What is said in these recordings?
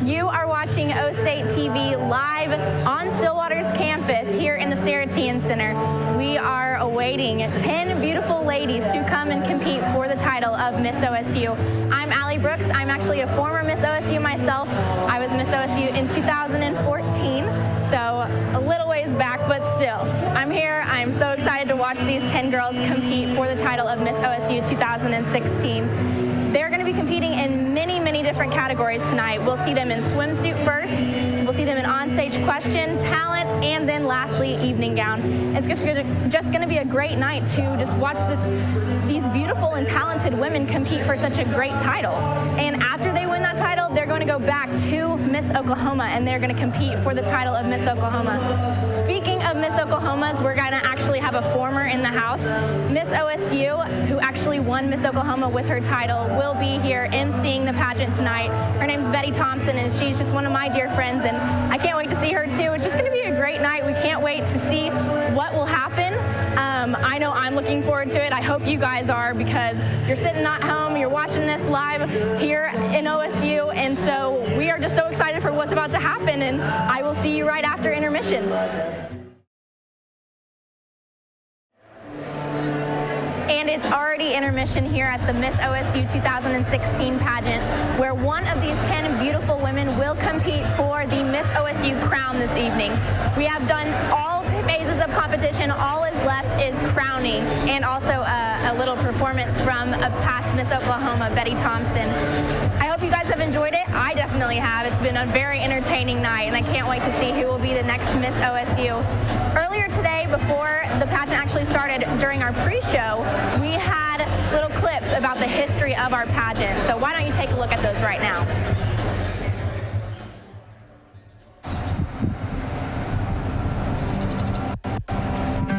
You are watching O State TV live on Stillwater's campus here in the Saracen Center. We are awaiting 10 beautiful ladies to come and compete for the title of Miss OSU. I'm Allie Brooks. I'm actually a former Miss OSU myself. I was Miss OSU in 2014, so a little ways back, but still. I'm here. I'm so excited to watch these 10 girls compete for the title of Miss OSU 2016. They're going to be competing in many different categories tonight. We'll see them in swimsuit first, we'll see them in on-stage question, talent, and then lastly, evening gown. It's just going to be a great night to just watch these beautiful and talented women compete for such a great title. And after they win that title, they're going to go back to Miss Oklahoma, and they're going to compete for the title of Miss Oklahoma. Speaking of Miss Oklahomas, we're going to actually have a former in the house. Miss OSU, who actually won Miss Oklahoma with her title, will be here emceeing the pageant tonight. Her name's Betty Thompson, and she's just one of my dear friends, and I can't wait to see her too. It's just going to be a great night. We can't wait to see what will happen. I know I'm looking forward to it. I hope you guys are, because you're sitting at home, you're watching this live here in OSU, and so we are just so excited for what's about to happen, and I will see you right after intermission. And it's already intermission here at the Miss OSU 2016 pageant, where one of these 10 beautiful women will compete for the Miss OSU crown this evening. We have done all phases of competition. All is left is crowning, and also a little performance from a past Miss Oklahoma, Betty Thompson. I hope you guys have enjoyed it. I definitely have. It's been a very entertaining night, and I can't wait to see who will be the next Miss OSU. Earlier today, before the pageant actually started, during our pre-show, we had little clips about the history of our pageant. So why don't you take a look at those right now?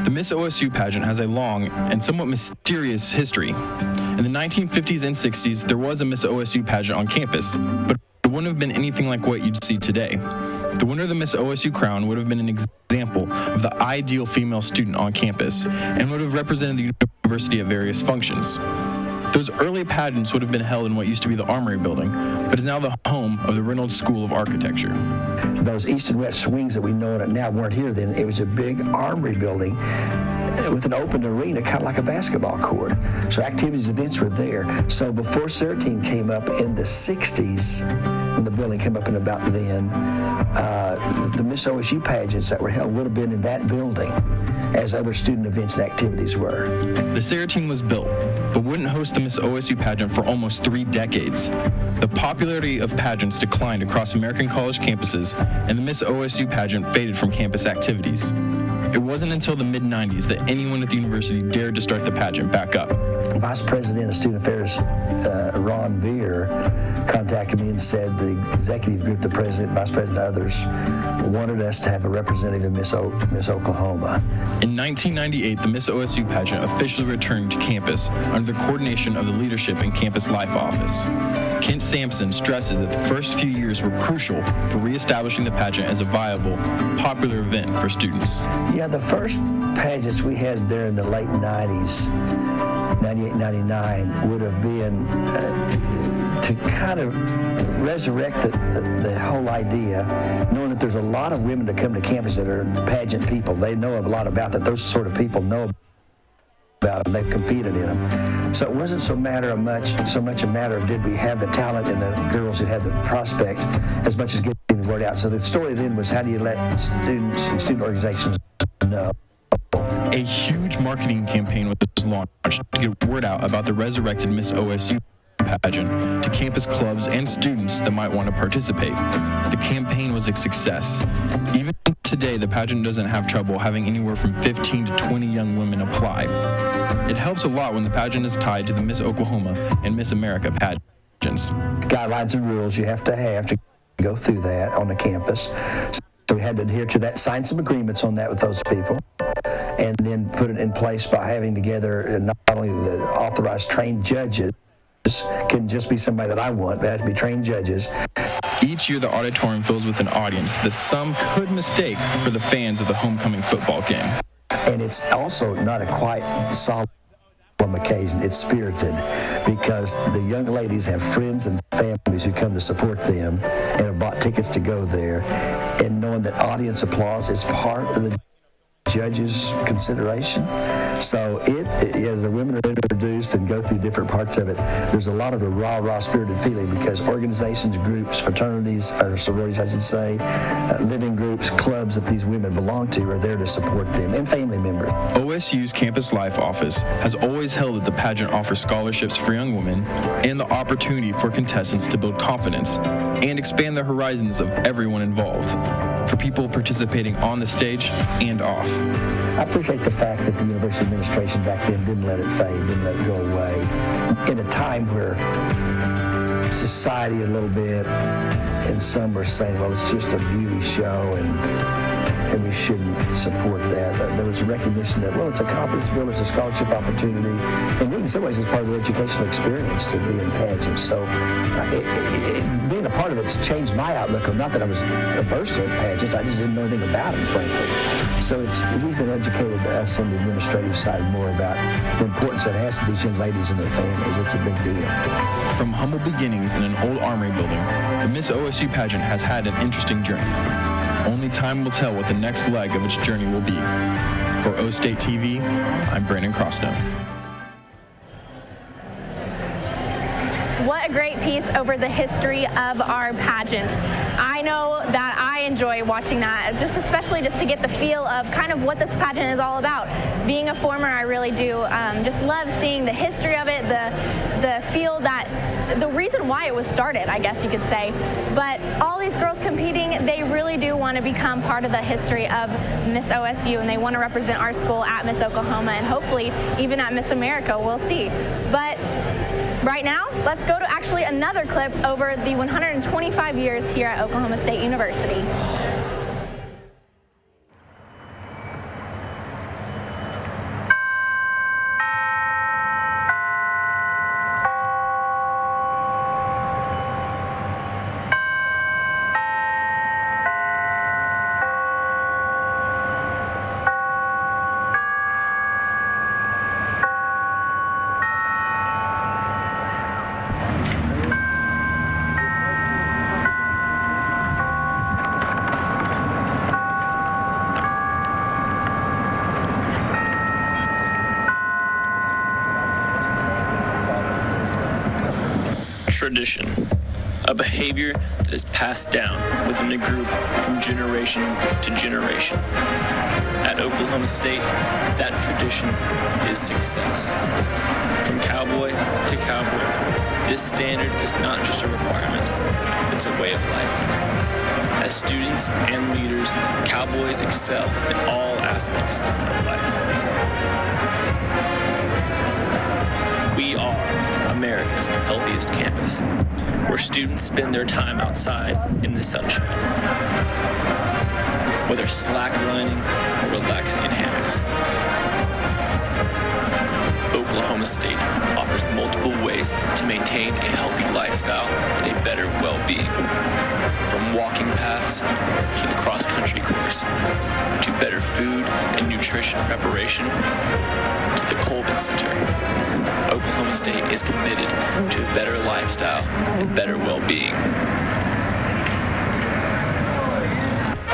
The Miss OSU pageant has a long and somewhat mysterious history. In the 1950s and 60s, there was a Miss OSU pageant on campus, but it wouldn't have been anything like what you'd see today. The winner of the Miss OSU crown would have been an example of the ideal female student on campus and would have represented the university at various functions. Those early pageants would have been held in what used to be the Armory building, but is now the home of the Reynolds School of Architecture. Those east and west wings that we know it now weren't here then. It was a big Armory building with an open arena, kind of like a basketball court. So activities, events were there. So before Saracen came up in the 60s, when the building came up in about then, the Miss OSU pageants that were held would have been in that building, as other student events and activities were. The Saracen was built, but wouldn't host the Miss OSU pageant for almost 3 decades. The popularity of pageants declined across American college campuses, and the Miss OSU pageant faded from campus activities. It wasn't until the mid-90s that anyone at the university dared to start the pageant back up. Vice President of Student Affairs, Ron Beer, contacted me and said the executive group, the president, vice president, and others wanted us to have a representative of Miss Oklahoma. In 1998, the Miss OSU pageant officially returned to campus under the coordination of the Leadership and Campus Life Office. Kent Sampson stresses that the first few years were crucial for reestablishing the pageant as a viable, popular event for students. Yeah, the first pageants we had there in the late 90s, 98, 99, would have been to kind of resurrect the whole idea, knowing that there's a lot of women that come to campus that are pageant people. They know a lot about that. Those sort of people know about them. They've competed in them. So it wasn't so much a matter of did we have the talent and the girls that had the prospect, as much as getting the word out. So the story then was, how do you let students and student organizations know? A huge marketing campaign was launched to get word out about the resurrected Miss OSU pageant to campus clubs and students that might want to participate. The campaign was a success. Even today, the pageant doesn't have trouble having anywhere from 15 to 20 young women apply. It helps a lot when the pageant is tied to the Miss Oklahoma and Miss America pageants. Guidelines and rules you have to go through that on the campus. So we had to adhere to that, sign some agreements on that with those people, and then put it in place by having together not only the authorized trained judges, can just be somebody that I want, they have to be trained judges. Each year the auditorium fills with an audience that some could mistake for the fans of the homecoming football game. And it's also not a quite solid occasion. It's spirited because the young ladies have friends and families who come to support them and have bought tickets to go there, and knowing that audience applause is part of the judges' consideration. So as the women are introduced and go through different parts of it, there's a lot of a raw spirited feeling because organizations, groups, fraternities, or sororities, I should say, living groups, clubs that these women belong to are there to support them, and family members. OSU's Campus Life Office has always held that the pageant offers scholarships for young women and the opportunity for contestants to build confidence and expand the horizons of everyone involved, for people participating on the stage and off. I appreciate the fact that the university administration back then didn't let it fade, didn't let it go away. In a time where society a little bit, and some were saying, well, it's just a beauty show and we shouldn't support that. There was a recognition that, well, it's a confidence builder, it's a scholarship opportunity, and really in some ways it's part of their educational experience to be in pageants. So being a part of it's changed my outlook. Not that I was averse to pageants, I just didn't know anything about them, frankly. So we've been educated to us on the administrative side more about the importance that it has to these young ladies and their families. It's a big deal. From humble beginnings in an old armory building, the Miss OSU pageant has had an interesting journey. Only time will tell what the next leg of its journey will be. For O State TV, I'm Brandon Crossnow. What a great piece over the history of our pageant. I know that I enjoy watching that, especially to get the feel of kind of what this pageant is all about. Being a former, I really do just love seeing the history of it, the feel that, the reason why it was started, I guess you could say. But all these girls competing, they really do want to become part of the history of Miss OSU, and they want to represent our school at Miss Oklahoma, and hopefully even at Miss America, we'll see. But right now, let's go to actually another clip over the 125 years here at Oklahoma State University. Tradition, a behavior that is passed down within a group from generation to generation. At Oklahoma State, that tradition is success. From cowboy to cowboy, this standard is not just a requirement, it's a way of life. As students and leaders, cowboys excel in all aspects of life. We are America's healthiest campus, where students spend their time outside in the sunshine, whether slacklining or relaxing in hammocks. Oklahoma State offers multiple ways to maintain a healthy lifestyle and a better well-being. From walking paths to the cross-country course, to better food and nutrition preparation, to the Colvin Center. Oklahoma State is committed to a better lifestyle and better well-being.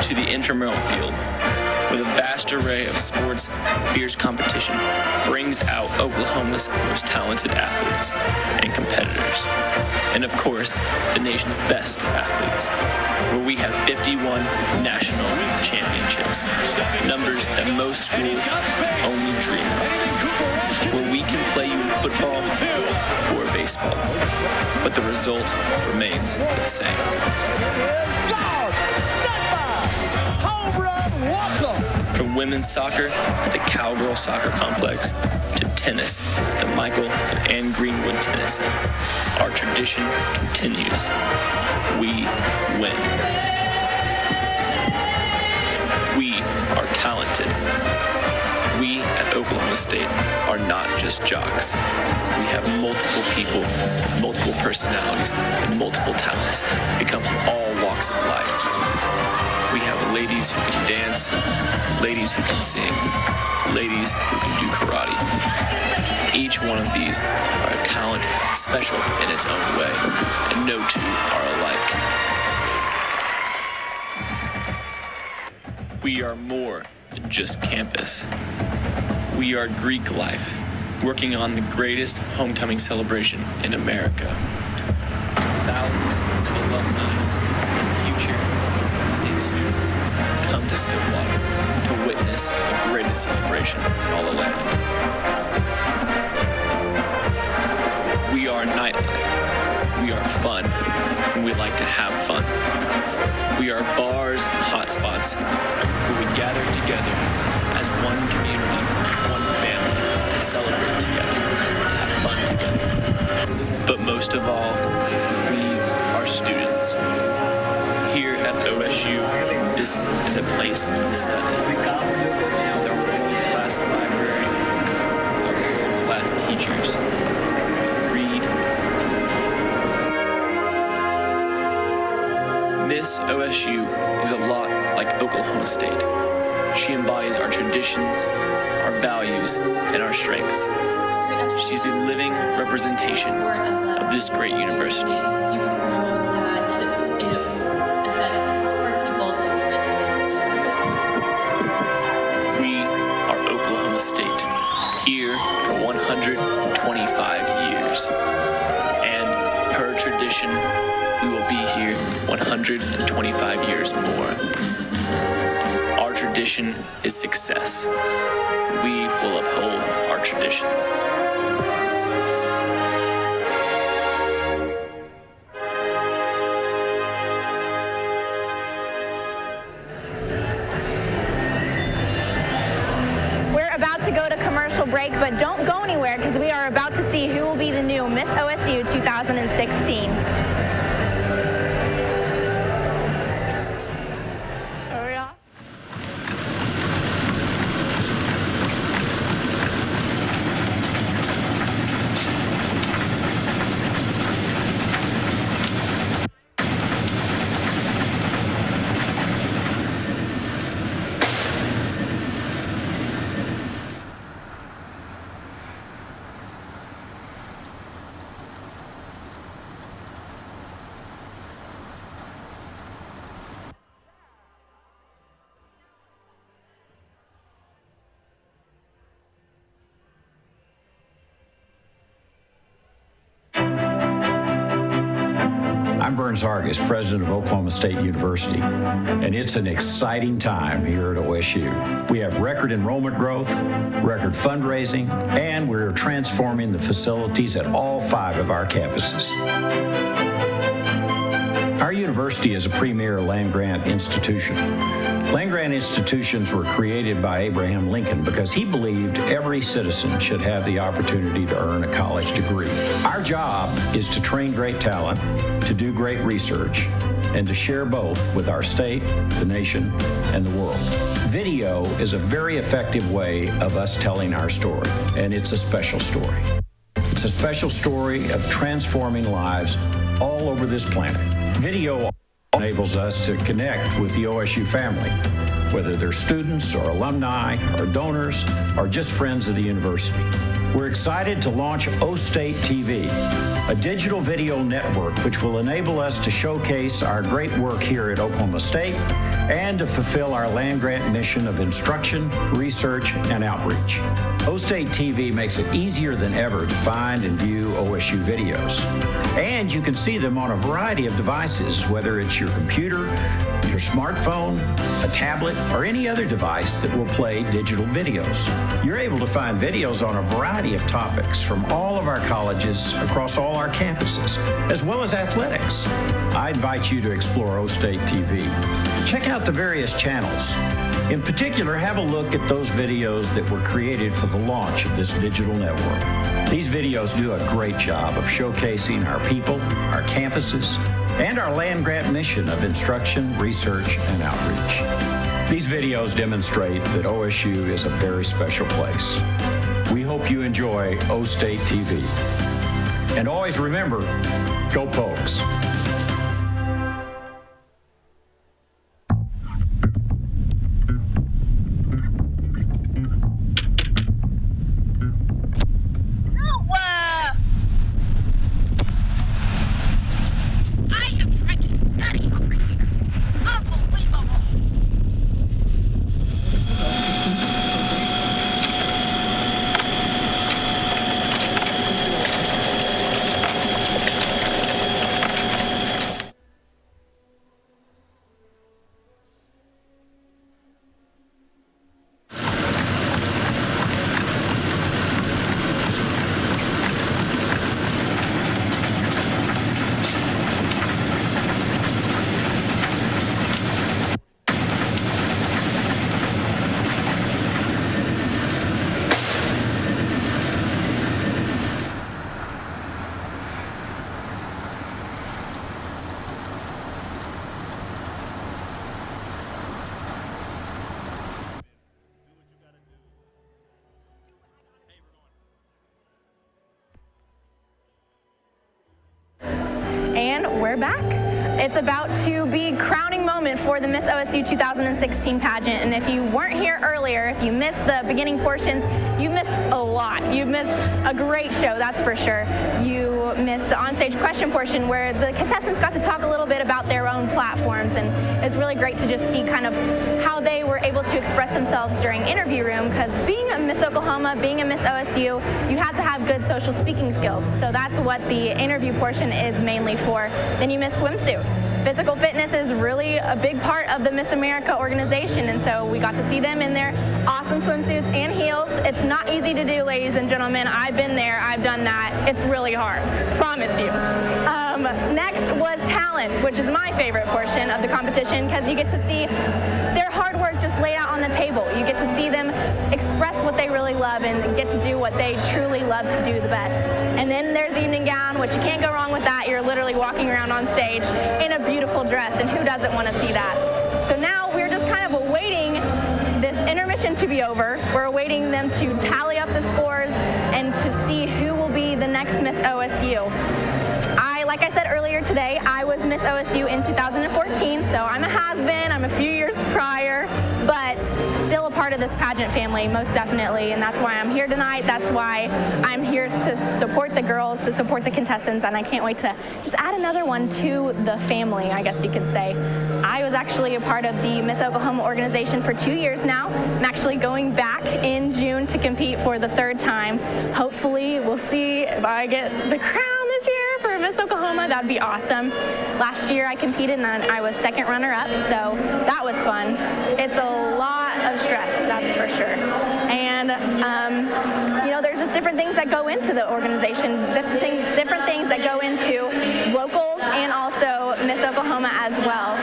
To the intramural field, with a vast array of sports and fierce competition, brings out Oklahoma's most talented athletes and competitors. And of course, the nation's best athletes, where we have 51 national championships, numbers that most schools can only dream of, where we can play you in football or baseball, but the result remains the same. From women's soccer at the Cowgirl Soccer Complex to tennis at the Michael and Ann Greenwood Tennis Center, our tradition continues. We win. We are talented. We at Oklahoma State are not just jocks. We have multiple people with multiple personalities and multiple talents that come from all walks of life. We have ladies who can dance, ladies who can sing, ladies who can do karate. Each one of these are a talent special in its own way, and no two are alike. We are more than just campus. We are Greek life, working on the greatest homecoming celebration in America. Thousands of alumni and future Oklahoma State students come to Stillwater to witness the greatest celebration in all the land. We are nightlife. We are fun, and we like to have fun. We are bars and hotspots where we gather together as one community, one family, to celebrate together, to have fun together. But most of all, we are students. Here at OSU, this is a place of study. With our world-class library, with our world-class teachers, read. Miss OSU is a lot like Oklahoma State. She embodies our traditions, our values, and our strengths. She's a living representation of this great university. You can know that it affects more people than written. We are Oklahoma State, here for 125 years. And per tradition, we will be here 125 years more. Our tradition is success. We will uphold our traditions. We're about to go to commercial break, but don't go anywhere because we are about to see who will be the new Miss OSU 2016. I'm Burns Hargis, president of Oklahoma State University, and it's an exciting time here at OSU. We have record enrollment growth, record fundraising, and we're transforming the facilities at all 5 of our campuses. Our university is a premier land-grant institution. Land-grant institutions were created by Abraham Lincoln because he believed every citizen should have the opportunity to earn a college degree. Our job is to train great talent, to do great research, and to share both with our state, the nation, and the world. Video is a very effective way of us telling our story, and it's a special story. It's a special story of transforming lives all over this planet. Video enables us to connect with the OSU family, whether they're students or alumni or donors or just friends of the university. We're excited to launch O-State TV, a digital video network which will enable us to showcase our great work here at Oklahoma State and to fulfill our land-grant mission of instruction, research, and outreach. O-State TV makes it easier than ever to find and view OSU videos. And you can see them on a variety of devices, whether it's your computer, your smartphone, a tablet, or any other device that will play digital videos. You're able to find videos on a variety of topics from all of our colleges across all our campuses, as well as athletics. I invite you to explore O-State TV. Check out the various channels. In particular, have a look at those videos that were created for the launch of this digital network. These videos do a great job of showcasing our people, our campuses, and our land-grant mission of instruction, research, and outreach. These videos demonstrate that OSU is a very special place. We hope you enjoy O-State TV. And always remember, go Pokes. we're back. It's about to be crowning moment for the Miss OSU 2016 pageant, and if you weren't here earlier, if you missed the beginning portions, you missed a lot. You missed a great show, that's for sure. You missed the onstage question portion where the contestants got to talk a little bit about their own platforms, and it's really great to just see kind of how they were able to express themselves during interview room, because being a Miss Oklahoma, being a Miss OSU, you had to have good social speaking skills. So that's what the interview portion is mainly for. Then you missed swimsuit. Physical fitness is really a big part of the Miss America organization, and so we got to see them in their awesome swimsuits and heels. It's not easy to do, ladies and gentlemen. I've been there, I've done that. It's really hard, promise you. Next was talent, which is my favorite portion of the competition, because you get to see their hard work just laid out on the table. You get to see them express what they really love and get to do what they truly love to do the best. And then there's evening gown, which you can't go wrong with that. You're literally walking around on stage in a beautiful dress, and who doesn't want to see that? So now we're just kind of awaiting this intermission to be over. We're awaiting them to tally up the scores and to see who will be the next Miss OSU. Like I said earlier today, I was Miss OSU in 2014, so I'm a has-been, I'm a few years prior, but still a part of this pageant family, most definitely, and that's why I'm here tonight. That's why I'm here to support the girls, to support the contestants, and I can't wait to just add another one to the family, I guess you could say. I was actually a part of the Miss Oklahoma organization for 2 years now. I'm actually going back in June to compete for the third time. Hopefully, we'll see if I get the crown this year for Miss Oklahoma. That would be awesome. Last year I competed and I was second runner-up, so that was fun. It's a lot of stress, that's for sure. And you know, there's just different things that go into the organization, different things that go into locals and also Miss Oklahoma as well.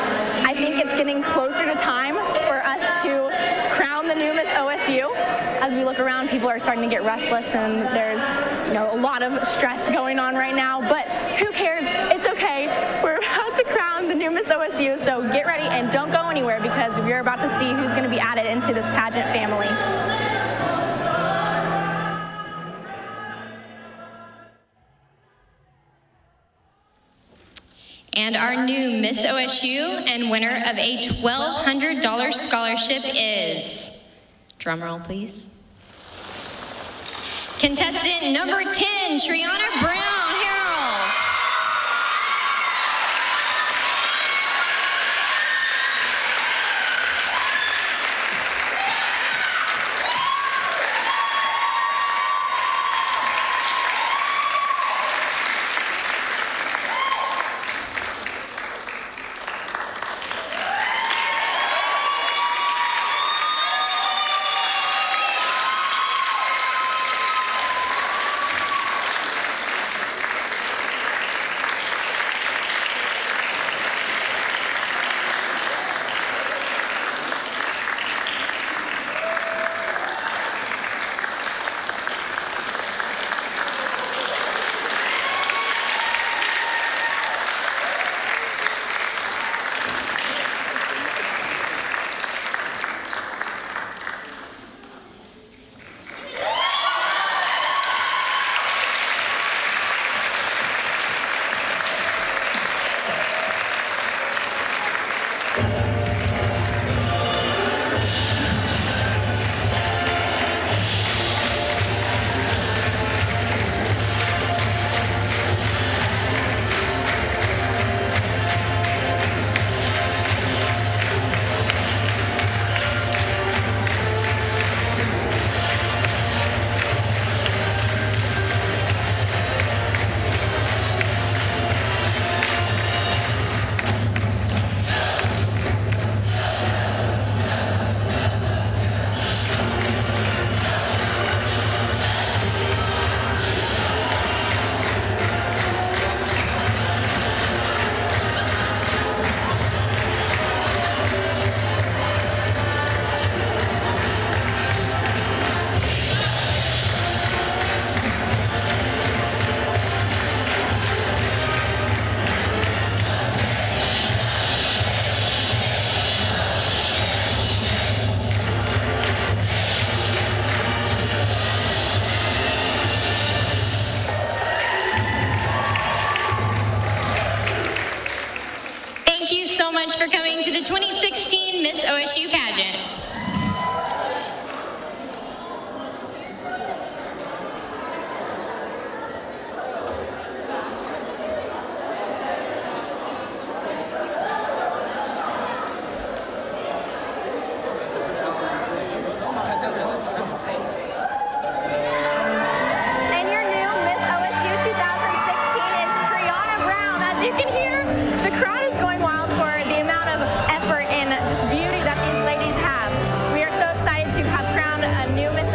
I think it's getting closer to time for us to crown the new Miss OSU. As we look around, people are starting to get restless, and there's, you know, a lot of stress going on right now, but who cares? It's okay. We're about to crown the new Miss OSU, so get ready and don't go anywhere, because we're about to see who's going to be added into this pageant family. And our new Miss OSU and winner of a $1,200 scholarship is, drumroll please, contestant number 10, Triana Brown Harrell. much for coming to the 2016 Miss OSU pageant. And your new Miss OSU 2016 is Triana Brown. As you can hear, the crowd is going wild for the amount of effort and just beauty that these ladies have. We are so excited to have crowned a new Miss